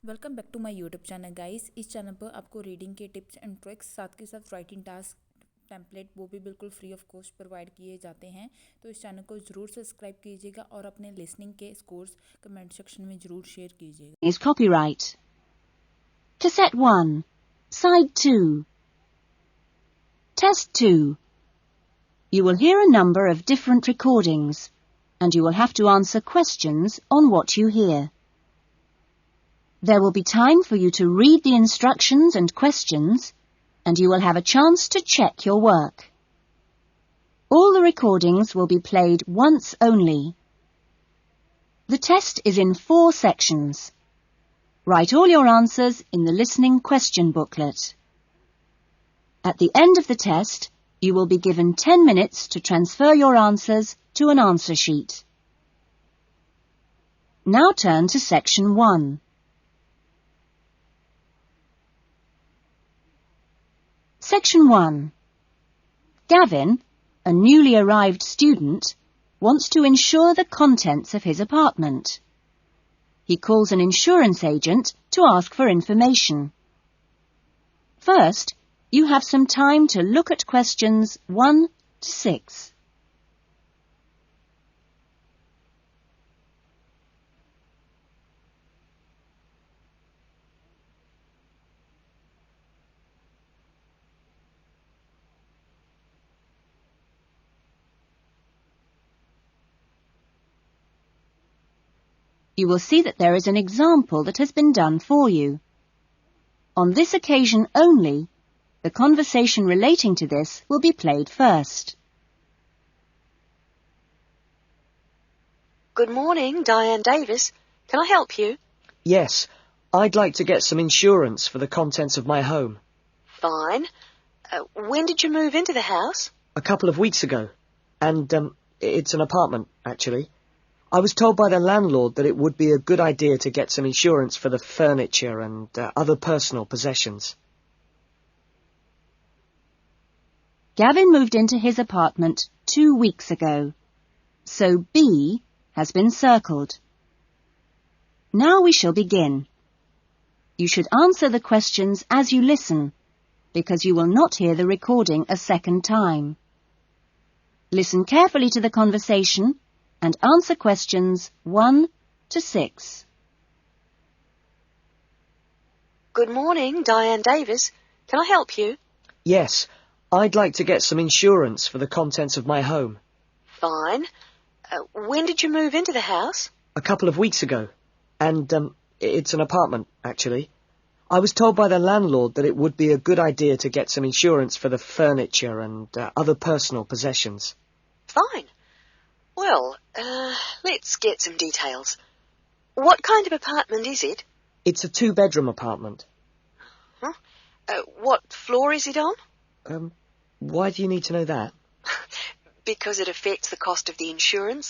Welcome back to my YouTube channel guys. इस चैनल पर आपको रीडिंग के टिप्स एंड ट्रिक्स साथ के साथ राइटिंग टास्क टेम्पलेट वो भी बिल्कुल फ्री ऑफ कॉस्ट प्रोवाइड किए जाते हैं। तो इस चैनल को ज़रूर सब्सक्राइब कीजिएगा और अपने लिसनिंग के स्कोर्स कमेंट सेक्शन में ज़रूर शेयर कीजिएगा। Is copyright. Cassette 1. Side 2. Test 2. You will hear a number of different recordings, and you will have to answer questions on what you hear. There will be time for you to read the instructions and questions, and you will have a chance to check your work. All the recordings will be played once only. The test is in 4 sections. Write all your answers in the listening question booklet. At the end of the test, you will be given 10 minutes to transfer your answers to an answer sheet. Now turn to section 1. Section 1. Gavin, a newly arrived student, wants to insure the contents of his apartment. He calls an insurance agent to ask for information. First, you have some time to look at questions 1 to 6. You will see that there is an example that has been done for you. On this occasion only, the conversation relating to this will be played first. Good morning, Diane Davis. Can I help you? Yes, I'd like to get some insurance for the contents of my home. Fine. When did you move into the house? A couple of weeks ago. And, it's an apartment, actually. I was told by the landlord that it would be a good idea to get some insurance for the furniture and other personal possessions. Gavin moved into his apartment 2 weeks ago, so B has been circled. Now we shall begin. You should answer the questions as you listen, because you will not hear the recording a second time. Listen carefully to the conversation and answer questions 1 to 6. Good morning, Diane Davis. Can I help you? Yes, I'd like to get some insurance for the contents of my home. Fine. When did you move into the house? A couple of weeks ago. And, it's an apartment, actually. I was told by the landlord that it would be a good idea to get some insurance for the furniture and other personal possessions. Fine. Well, let's get some details. What kind of apartment is it? It's a 2-bedroom apartment. Huh? What floor is it on? Why do you need to know that? Because it affects the cost of the insurance.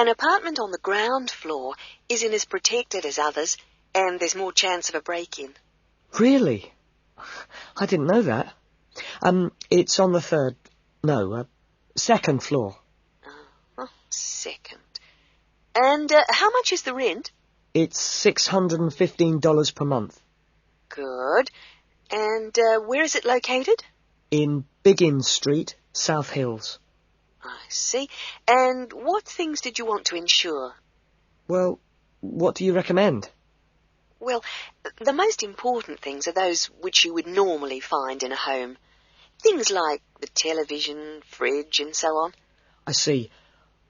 An apartment on the ground floor isn't as protected as others, and there's more chance of a break-in. Really? I didn't know that. It's on the second floor. Second. And how much is the rent? It's $615 per month. Good. And where is it located? In Biggin Street, South Hills. I see. And what things did you want to insure? Well, what do you recommend? Well, the most important things are those which you would normally find in a home. Things like the television, fridge, and so on. I see.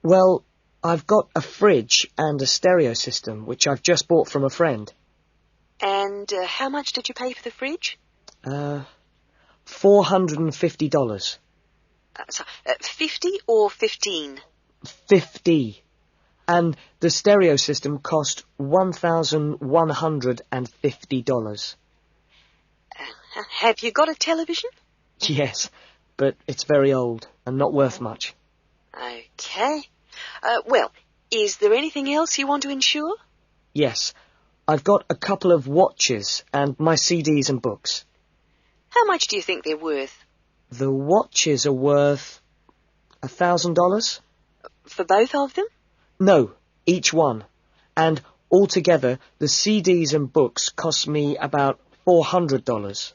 Well, I've got a fridge and a stereo system, which I've just bought from a friend. And how much did you pay for the fridge? $450. 50 or 15? 50. And the stereo system cost $1,150. Have you got a television? Yes, but it's very old and not worth much. Okay. Well, is there anything else you want to insure? Yes, I've got a couple of watches and my CDs and books. How much do you think they're worth? The watches are worth $1,000. For both of them? No, each one. And Altogether, the CDs and books cost me about $400.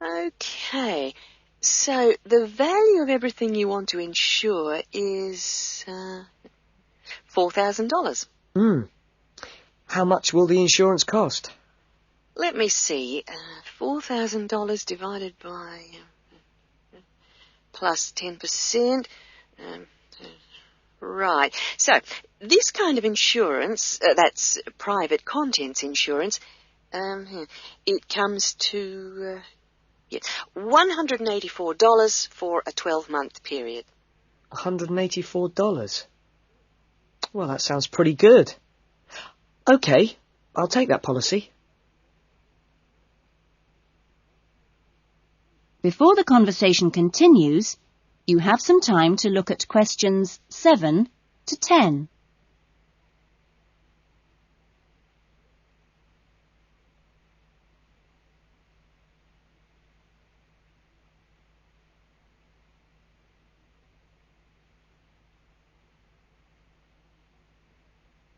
Okay, so the value of everything you want to insure is $4,000. How much will the insurance cost? Let me see. $4,000 divided by plus 10%. Right. So this kind of insurance, that's private contents insurance, it comes to $184 for a 12-month period. $184? Well, that sounds pretty good. Okay, I'll take that policy. Before the conversation continues, you have some time to look at questions 7 to 10.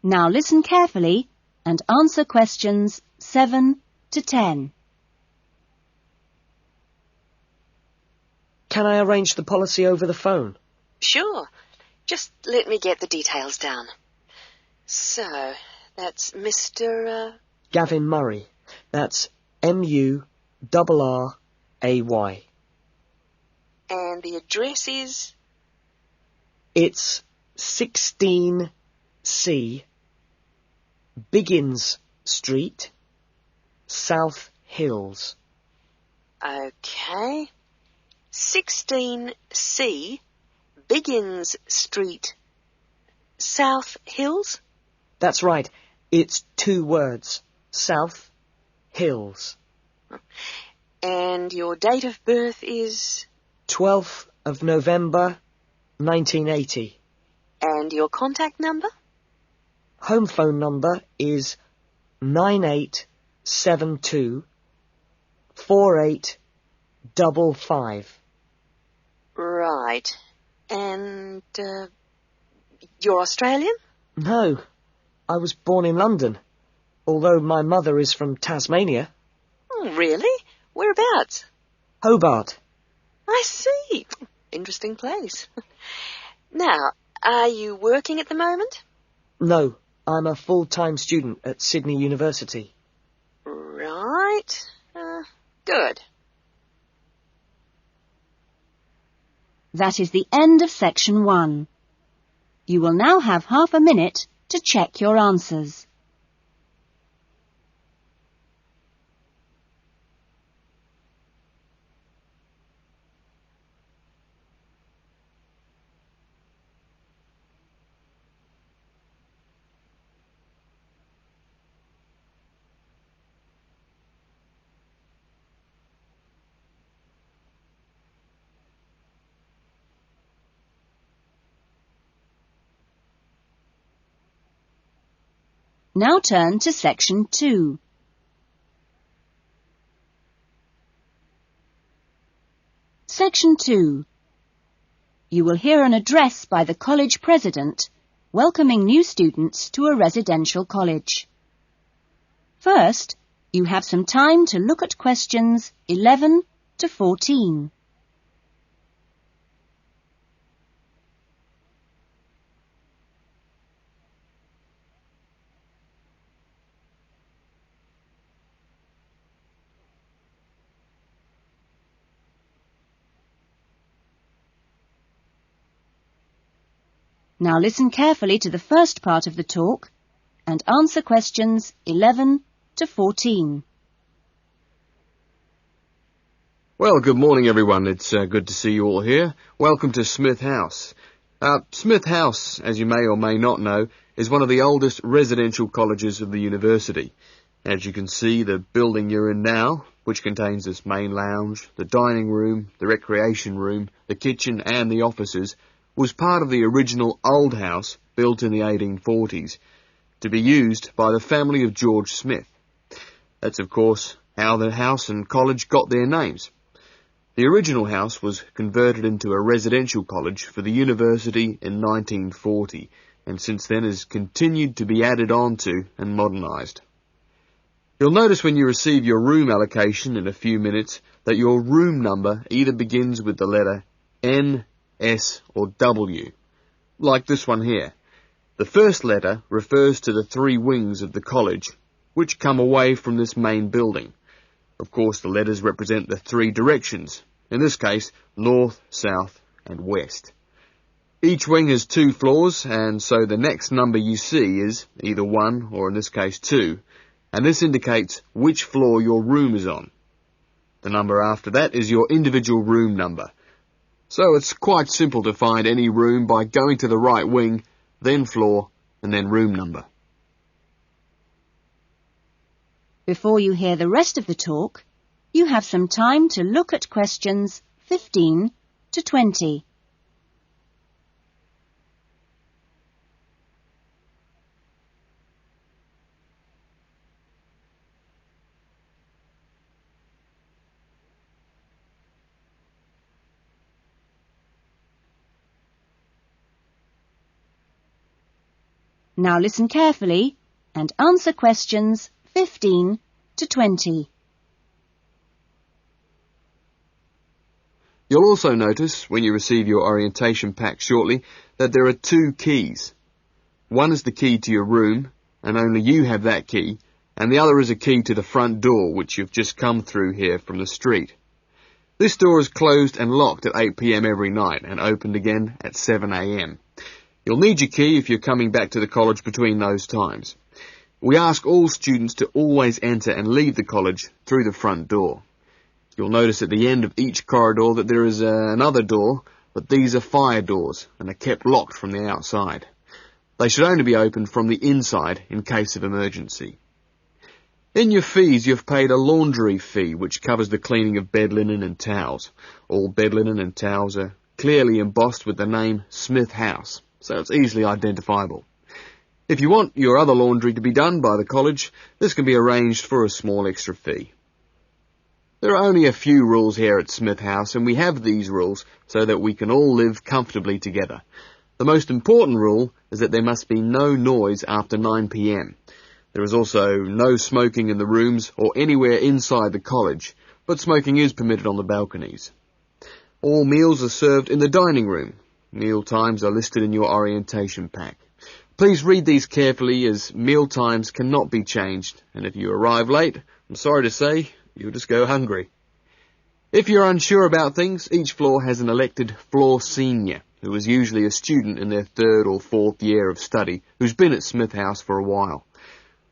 Now listen carefully and answer questions 7 to 10. Can I arrange the policy over the phone? Sure. Just let me get the details down. So, that's Mr. Gavin Murray. That's Murray. And the address is? It's 16C, Biggins Street, South Hills. Okay. 16C, Biggins Street, South Hills? That's right. It's 2 words. South Hills. And your date of birth is? 12th of November, 1980. And your contact number? Home phone number is 9872 4855. Right. And, you're Australian? No, I was born in London, although my mother is from Tasmania. Oh, really? Whereabouts? Hobart. I see. Interesting place. Now, are you working at the moment? No, I'm a full-time student at Sydney University. Right. Good. That is the end of section 1. You will now have half a minute to check your answers. Now turn to section 2. Section 2. You will hear an address by the college president welcoming new students to a residential college. First, you have some time to look at questions 11 to 14. Now listen carefully to the first part of the talk and answer questions 11 to 14. Well, good morning, everyone. It's good to see you all here. Welcome to Smith House. Smith House, as you may or may not know, is one of the oldest residential colleges of the university. As you can see, the building you're in now, which contains this main lounge, the dining room, the recreation room, the kitchen and the offices, was part of the original old house built in the 1840s to be used by the family of George Smith. That's, of course, how the house and college got their names. The original house was converted into a residential college for the university in 1940, and since then has continued to be added on to and modernised. You'll notice when you receive your room allocation in a few minutes that your room number either begins with the letter N, S or W, like this one here. The first letter refers to the 3 wings of the college, which come away from this main building. Of course, the letters represent the 3 directions, in this case, north, south and west. Each wing has 2 floors, and so the next number you see is either 1 or in this case 2, and this indicates which floor your room is on. The number after that is your individual room number. So it's quite simple to find any room by going to the right wing, then floor, and then room number. Before you hear the rest of the talk, you have some time to look at questions 15 to 20. Now listen carefully and answer questions 15 to 20. You'll also notice, when you receive your orientation pack shortly, that there are 2 keys. One is the key to your room, and only you have that key, and the other is a key to the front door, which you've just come through here from the street. This door is closed and locked at 8 p.m. every night, and opened again at 7 a.m. You'll need your key if you're coming back to the college between those times. We ask all students to always enter and leave the college through the front door. You'll notice at the end of each corridor that there is another door, but these are fire doors and are kept locked from the outside. They should only be opened from the inside in case of emergency. In your fees, you've paid a laundry fee, which covers the cleaning of bed linen and towels. All bed linen and towels are clearly embossed with the name Smith House, so it's easily identifiable. If you want your other laundry to be done by the college, this can be arranged for a small extra fee. There are only a few rules here at Smith House, and we have these rules so that we can all live comfortably together. The most important rule is that there must be no noise after 9 p.m. There is also no smoking in the rooms or anywhere inside the college, but smoking is permitted on the balconies. All meals are served in the dining room. Meal times are listed in your orientation pack. Please read these carefully, as meal times cannot be changed, and if you arrive late, I'm sorry to say, you'll just go hungry. If you're unsure about things, each floor has an elected floor senior, who is usually a student in their 3rd or 4th year of study, who's been at Smith House for a while.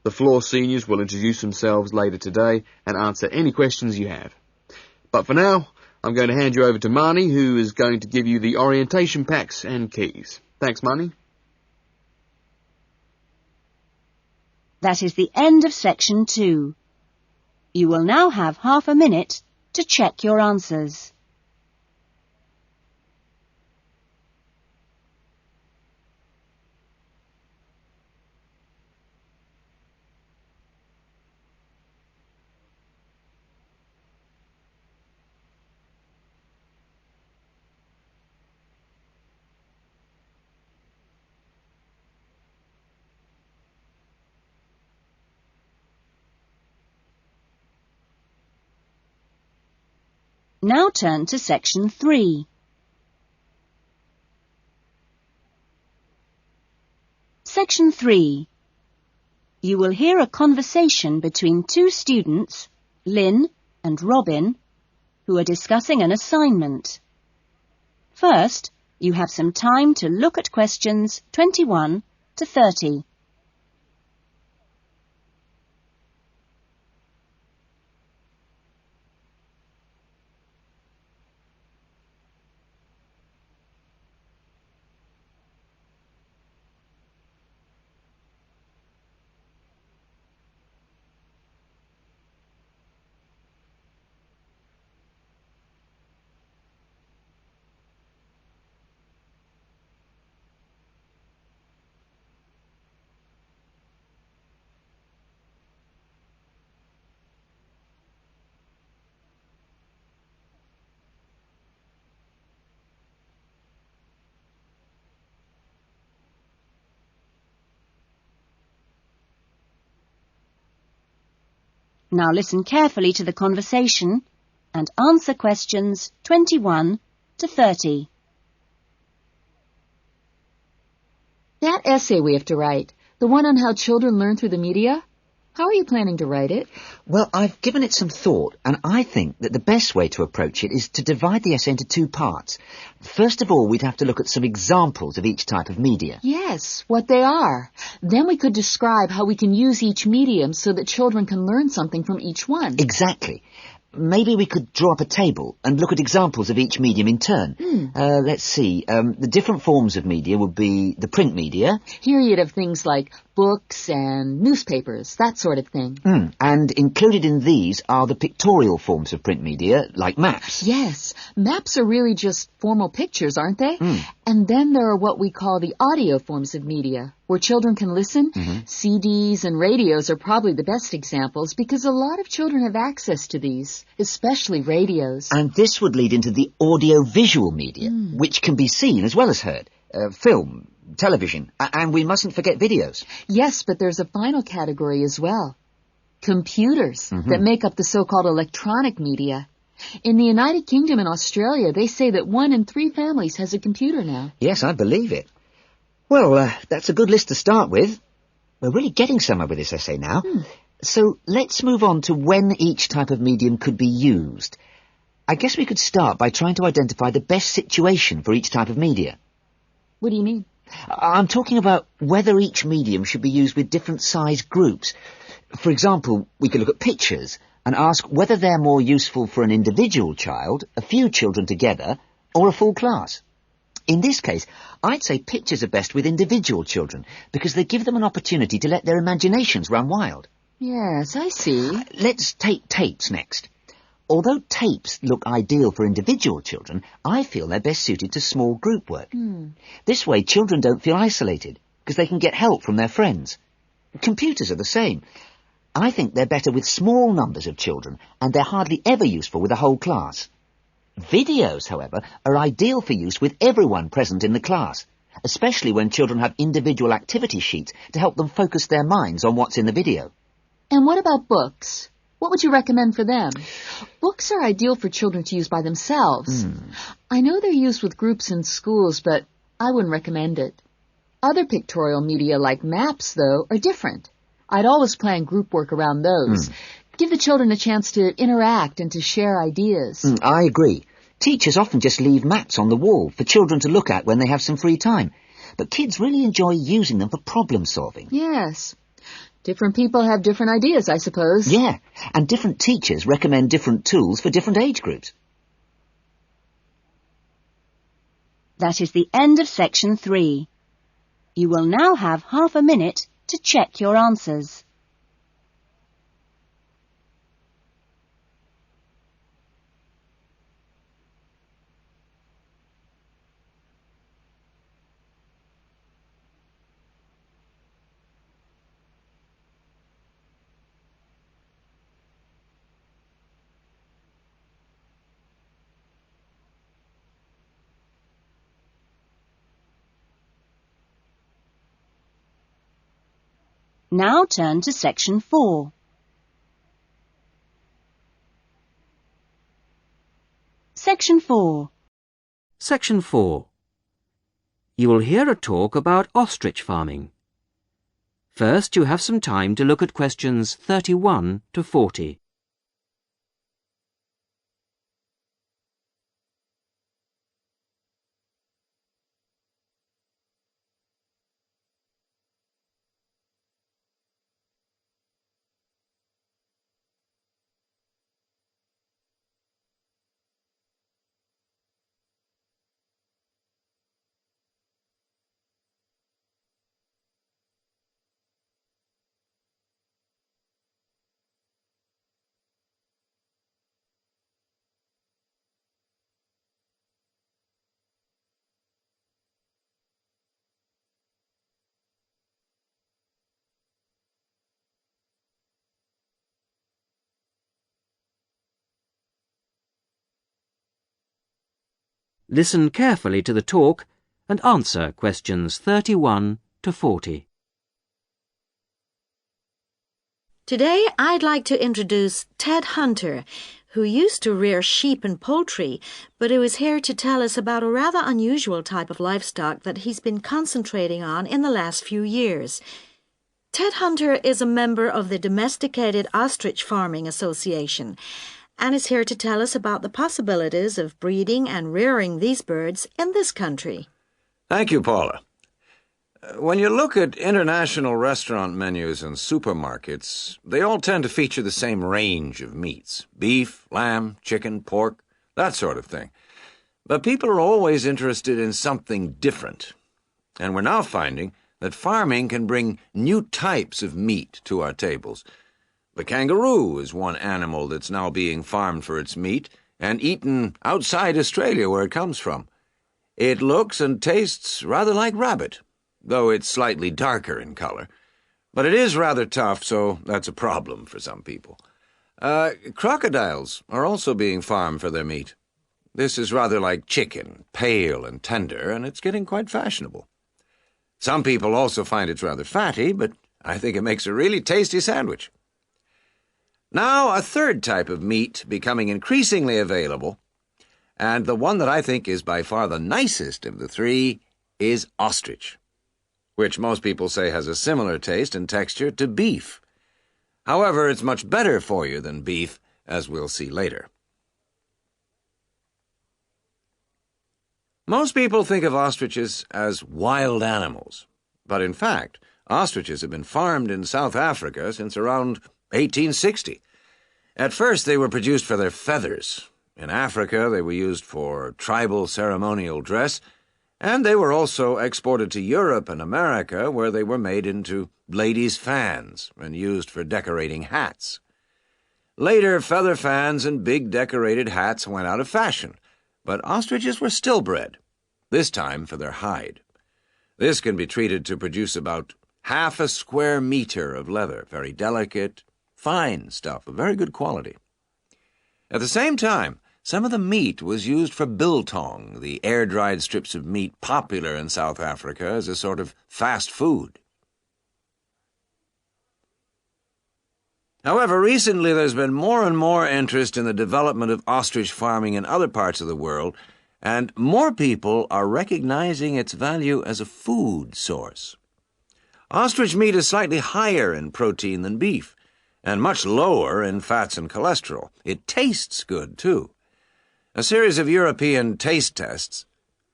The floor seniors will introduce themselves later today and answer any questions you have. But for now, I'm going to hand you over to Marnie, who is going to give you the orientation packs and keys. Thanks, Marnie. That is the end of section 2. You will now have half a minute to check your answers. Now turn to section 3. Section 3. You will hear a conversation between 2 students, Lynn and Robin, who are discussing an assignment. First, you have some time to look at questions 21 to 30. Now listen carefully to the conversation and answer questions 21 to 30. That essay we have to write, the one on how children learn through the media, how are you planning to write it? Well, I've given it some thought, and I think that the best way to approach it is to divide the essay into two parts. First of all, we'd have to look at some examples of each type of media. Yes, what they are. Then we could describe how we can use each medium so that children can learn something from each one. Exactly. Maybe we could draw up a table and look at examples of each medium in turn. Let's see. The different forms of media would be the print media. Here you'd have things like books and newspapers, that sort of thing. And included in these are the pictorial forms of print media, like maps. Yes, maps are really just formal pictures, aren't they? And then there are what we call the audio forms of media, where children can listen. CDs and radios are probably the best examples because a lot of children have access to these, especially radios. And this would lead into the audio-visual media, which can be seen as well as heard. Film, television, and we mustn't forget videos. Yes, but there's a final category as well. Computers that make up the so-called electronic media. In the United Kingdom and Australia, they say that 1 in 3 families has a computer now. Yes, I believe it. Well, that's a good list to start with. We're really getting somewhere with this essay now. So let's move on to when each type of medium could be used. I guess we could start by trying to identify the best situation for each type of media. What do you mean? I'm talking about whether each medium should be used with different size groups. For example, we could look at pictures and ask whether they're more useful for an individual child, a few children together, or a full class. In this case, I'd say pictures are best with individual children because they give them an opportunity to let their imaginations run wild. Yes, I see. Let's take tapes next. Although tapes look ideal for individual children, I feel they're best suited to small group work. This way, children don't feel isolated because they can get help from their friends. Computers are the same. I think they're better with small numbers of children, and they're hardly ever useful with a whole class. Videos, however, are ideal for use with everyone present in the class, especially when children have individual activity sheets to help them focus their minds on what's in the video. And what about books? What would you recommend for them? Books are ideal for children to use by themselves. I know they're used with groups in schools, but I wouldn't recommend it. Other pictorial media like maps, though, are different. I'd always plan group work around those. Give the children a chance to interact and to share ideas. I agree. Teachers often just leave maps on the wall for children to look at when they have some free time. But kids really enjoy using them for problem solving. Yes. Different people have different ideas, I suppose. Yeah, and different teachers recommend different tools for different age groups. That is the end of section 3. You will now have half a minute to check your answers. Now turn to section 4. Section 4. Section 4. You will hear a talk about ostrich farming. First, you have some time to look at questions 31 to 40. Listen carefully to the talk and answer questions 31 to 40. Today I'd like to introduce Ted Hunter, who used to rear sheep and poultry, but who is here to tell us about a rather unusual type of livestock that he's been concentrating on in the last few years. Ted Hunter is a member of the Domesticated Ostrich Farming Association and is here to tell us about the possibilities of breeding and rearing these birds in this country. Thank you, Paula. When you look at international restaurant menus and supermarkets, they all tend to feature the same range of meats: beef, lamb, chicken, pork, that sort of thing. But people are always interested in something different. And we're now finding that farming can bring new types of meat to our tables. The kangaroo is one animal that's now being farmed for its meat and eaten outside Australia where it comes from. It looks and tastes rather like rabbit, though it's slightly darker in color. But it is rather tough, so that's a problem for some people. Crocodiles are also being farmed for their meat. This is rather like chicken, pale and tender, and it's getting quite fashionable. Some people also find it's rather fatty, but I think it makes a really tasty sandwich. Now, a third type of meat becoming increasingly available, and the one that I think is by far the nicest of the three, is ostrich, which most people say has a similar taste and texture to beef. However, it's much better for you than beef, as we'll see later. Most people think of ostriches as wild animals, but in fact, ostriches have been farmed in South Africa since around 1860. At first, they were produced for their feathers. In Africa, they were used for tribal ceremonial dress, and they were also exported to Europe and America, where they were made into ladies' fans and used for decorating hats. Later, feather fans and big decorated hats went out of fashion, but ostriches were still bred, this time for their hide. This can be treated to produce about half a square meter of leather, very delicate, fine stuff of very good quality. At the same time, some of the meat was used for biltong, the air-dried strips of meat popular in South Africa as a sort of fast food. However, recently there's been more and more interest in the development of ostrich farming in other parts of the world, and more people are recognizing its value as a food source. Ostrich meat is slightly higher in protein than beef, and much lower in fats and cholesterol. It tastes good, too. A series of European taste tests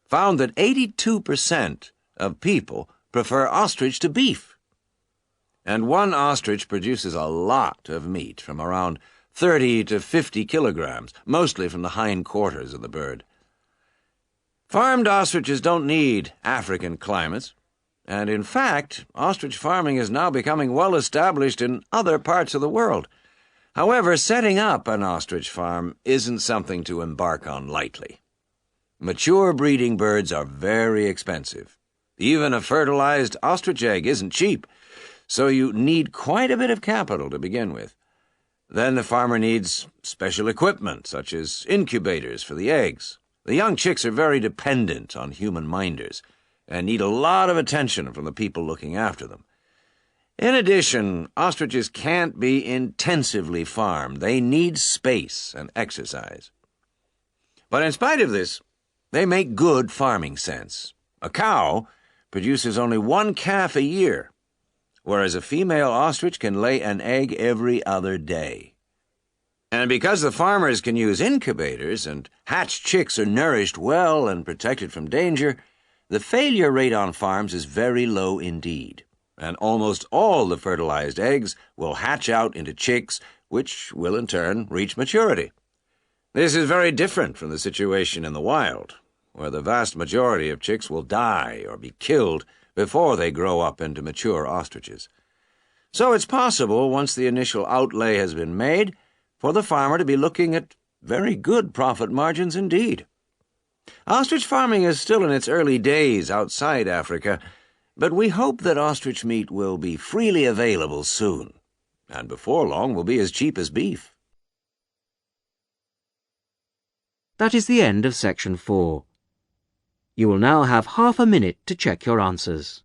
found that 82% of people prefer ostrich to beef. And one ostrich produces a lot of meat, from around 30 to 50 kilograms, mostly from the hind quarters of the bird. Farmed ostriches don't need African climates, and in fact, ostrich farming is now becoming well established in other parts of the world. However, setting up an ostrich farm isn't something to embark on lightly. Mature breeding birds are very expensive. Even a fertilized ostrich egg isn't cheap, so you need quite a bit of capital to begin with. Then the farmer needs special equipment, such as incubators for the eggs. The young chicks are very dependent on human minders and need a lot of attention from the people looking after them. In addition, ostriches can't be intensively farmed. They need space and exercise. But in spite of this, they make good farming sense. A cow produces only one calf a year, whereas a female ostrich can lay an egg every other day. And because the farmers can use incubators and hatched chicks are nourished well and protected from danger, the failure rate on farms is very low indeed, and almost all the fertilized eggs will hatch out into chicks, which will in turn reach maturity. This is very different from the situation in the wild, where the vast majority of chicks will die or be killed before they grow up into mature ostriches. So it's possible, once the initial outlay has been made, for the farmer to be looking at very good profit margins indeed. Ostrich farming is still in its early days outside Africa, but we hope that ostrich meat will be freely available soon, and before long will be as cheap as beef. That is the end of section 4. You will now have half a minute to check your answers.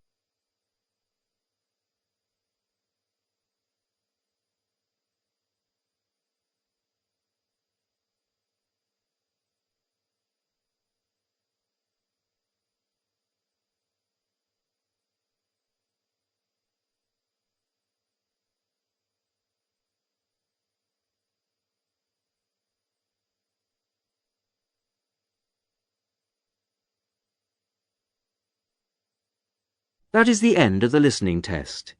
That is the end of the listening test.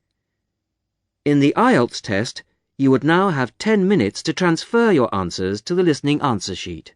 In the Ielts test, you would now have 10 minutes to transfer your answers to the listening answer sheet.